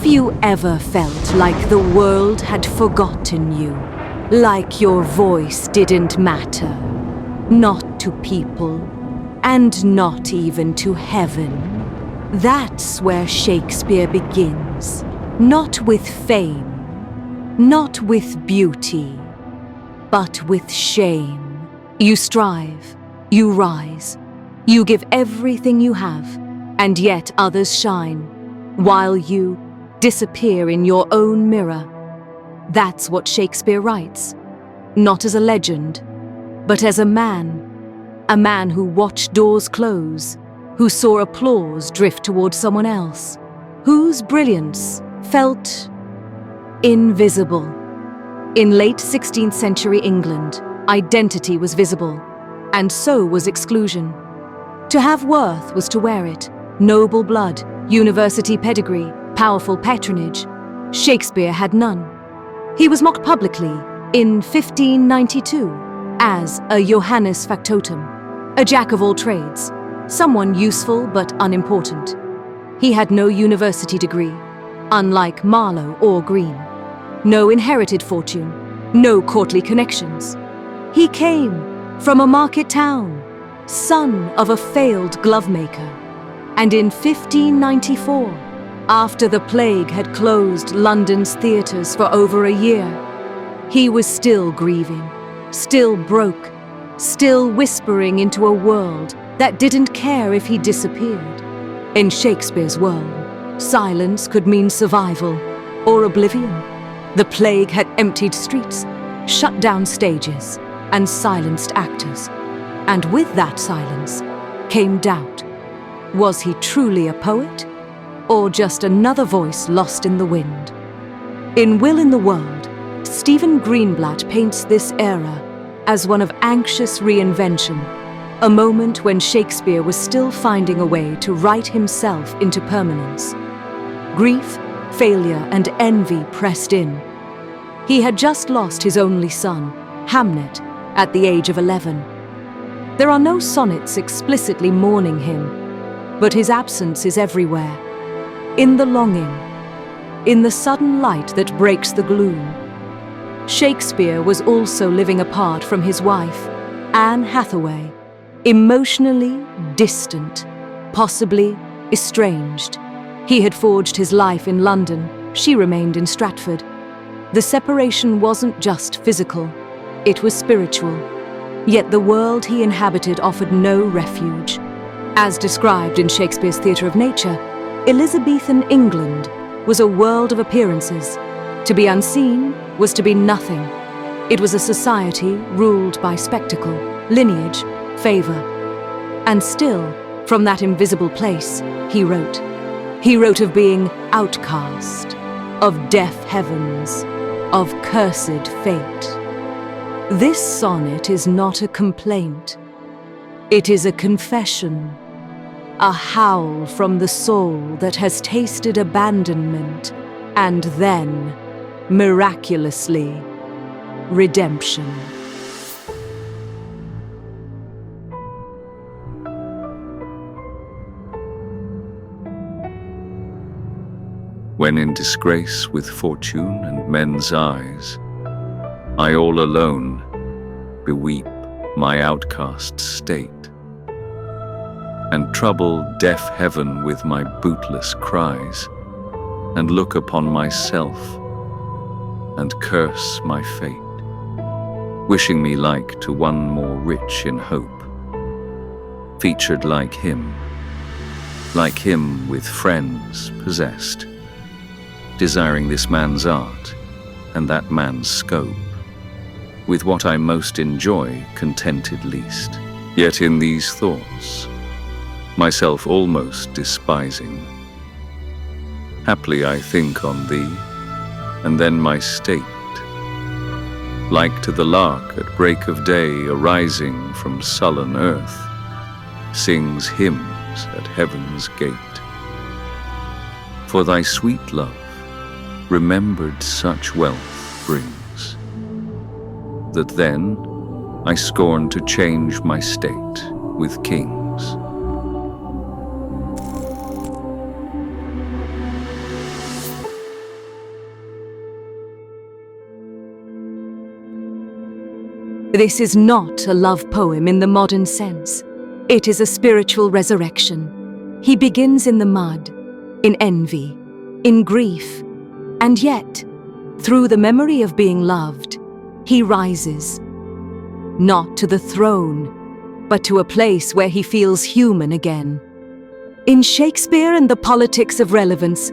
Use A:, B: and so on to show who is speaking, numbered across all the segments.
A: Have you ever felt like the world had forgotten you? Like your voice didn't matter? Not to people, and not even to heaven. That's where Shakespeare begins. Not with fame, not with beauty, but with shame. You strive, you rise, you give everything you have, and yet others shine, while you disappear in your own mirror. That's what Shakespeare writes, not as a legend, but as a man who watched doors close, who saw applause drift toward someone else, whose brilliance felt invisible. In late 16th century England, identity was visible, and so was exclusion. To have worth was to wear it, noble blood, university pedigree, powerful patronage. Shakespeare had none. He was mocked publicly in 1592 as a Johannes factotum, a jack of all trades, someone useful but unimportant. He had no university degree, unlike Marlowe or Greene, no inherited fortune, no courtly connections. He came from a market town, son of a failed glovemaker, and in 1594, after the plague had closed London's theatres for over a year, he was still grieving, still broke, still whispering into a world that didn't care if he disappeared. In Shakespeare's world, silence could mean survival or oblivion. The plague had emptied streets, shut down stages, and silenced actors. And with that silence came doubt. Was he truly a poet, or just another voice lost in the wind? In Will in the World, Stephen Greenblatt paints this era as one of anxious reinvention, a moment when Shakespeare was still finding a way to write himself into permanence. Grief, failure, and envy pressed in. He had just lost his only son, Hamnet, at the age of 11. There are no sonnets explicitly mourning him, but his absence is everywhere. In the longing, in the sudden light that breaks the gloom. Shakespeare was also living apart from his wife, Anne Hathaway, emotionally distant, possibly estranged. He had forged his life in London, she remained in Stratford. The separation wasn't just physical, it was spiritual. Yet the world he inhabited offered no refuge. As described in Shakespeare's Theatre of Nature, Elizabethan England was a world of appearances. To be unseen was to be nothing. It was a society ruled by spectacle, lineage, favor. And still, from that invisible place, he wrote. He wrote of being outcast, of deaf heavens, of cursed fate. This sonnet is not a complaint. It is a confession, a howl from the soul that has tasted abandonment and then, miraculously, redemption.
B: When in disgrace with fortune and men's eyes, I all alone beweep my outcast state, and trouble deaf heaven with my bootless cries, and look upon myself, and curse my fate, wishing me like to one more rich in hope, featured like him with friends possessed, desiring this man's art and that man's scope, with what I most enjoy contented least. Yet in these thoughts, myself almost despising, haply I think on thee, and then my state, like to the lark at break of day arising from sullen earth, sings hymns at heaven's gate. For thy sweet love, remembered such wealth brings, that then I scorn to change my state with kings.
A: This is not a love poem in the modern sense. It is a spiritual resurrection. He begins in the mud, in envy, in grief, and yet, through the memory of being loved, he rises, not to the throne, but to a place where he feels human again. In Shakespeare and the politics of relevance,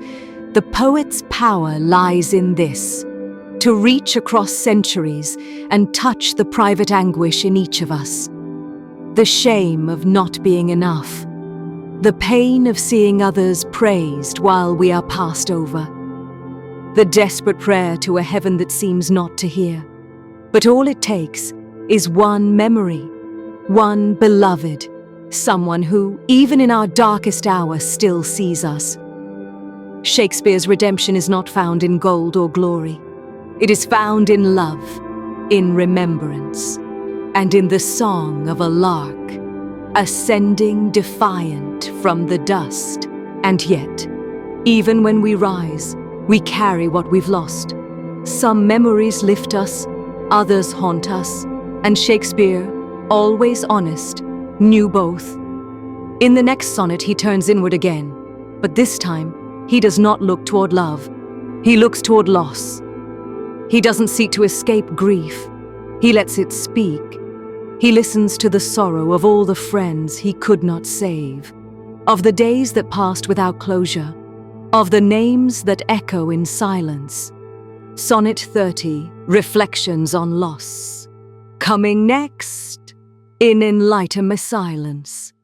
A: the poet's power lies in this: to reach across centuries and touch the private anguish in each of us. The shame of not being enough. The pain of seeing others praised while we are passed over. The desperate prayer to a heaven that seems not to hear. But all it takes is one memory, one beloved, someone who, even in our darkest hour, still sees us. Shakespeare's redemption is not found in gold or glory. It is found in love, in remembrance, and in the song of a lark, ascending defiant from the dust. And yet, even when we rise, we carry what we've lost. Some memories lift us, others haunt us, and Shakespeare, always honest, knew both. In the next sonnet, he turns inward again, but this time, he does not look toward love. He looks toward loss. He doesn't seek to escape grief. He lets it speak. He listens to the sorrow of all the friends he could not save, of the days that passed without closure, of the names that echo in silence. Sonnet 30, Reflections on Loss. Coming next in Enlighten My Silence.